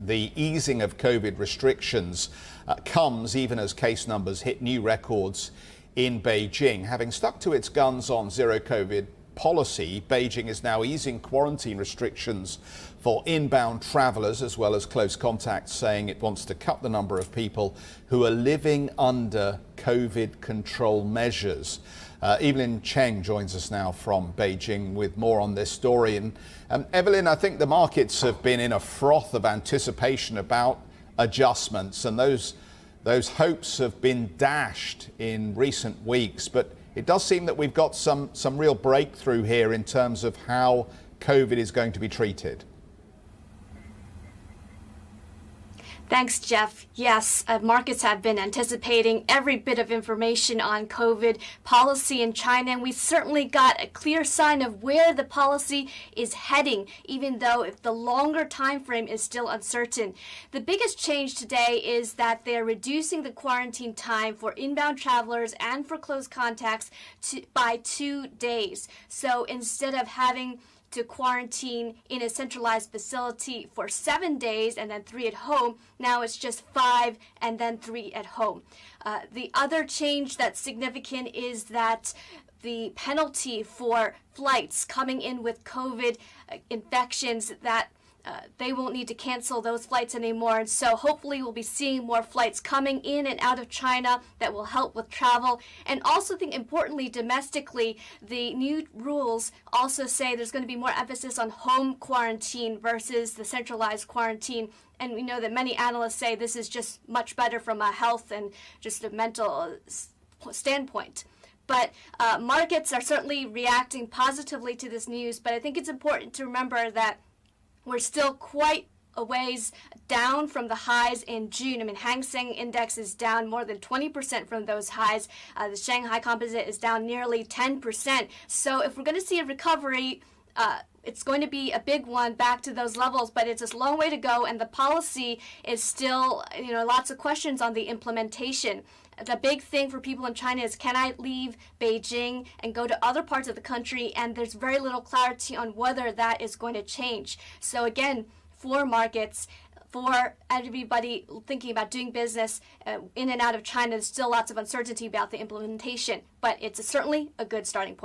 The easing of COVID restrictions comes even as case numbers hit new records in Beijing. Having stuck to its guns on zero COVID policy, Beijing is now easing quarantine restrictions for inbound travelers as well as close contacts, saying it wants to cut the number of people who are living under COVID control measures. Evelyn Cheng joins us now from Beijing with more on this story. And Evelyn, I think the markets have been in a froth of anticipation about adjustments, and those hopes have been dashed in recent weeks. But it does seem that we've got some real breakthrough here in terms of how COVID is going to be treated. Thanks, Jeff. Yes, markets have been anticipating every bit of information on COVID policy in China, and we certainly got a clear sign of where the policy is heading, even though if the longer time frame is still uncertain. The biggest change today is that they're reducing the quarantine time for inbound travelers and for close contacts by 2 days. So instead of having to quarantine in a centralized facility for 7 days and then 3 at home, now it's just 5 and then 3 at home. The other change that's significant is that the penalty for flights coming in with COVID infections, that they won't need to cancel those flights anymore. And so hopefully we'll be seeing more flights coming in and out of China that will help with travel. And also think importantly, domestically, the new rules also say there's going to be more emphasis on home quarantine versus the centralized quarantine. And we know that many analysts say this is just much better from a health and just a mental standpoint. But markets are certainly reacting positively to this news. But I think it's important to remember that we're still quite a ways down from the highs in June. I mean, Hang Seng Index is down more than 20% from those highs. The Shanghai Composite is down nearly 10%. So if we're going to see a recovery, it's going to be a big one back to those levels, but it's a long way to go, and the policy is still, lots of questions on the implementation. The big thing for people in China is, can I leave Beijing and go to other parts of the country? And there's very little clarity on whether that is going to change. So again, for markets, for everybody thinking about doing business in and out of China, there's still lots of uncertainty about the implementation, but it's certainly a good starting point.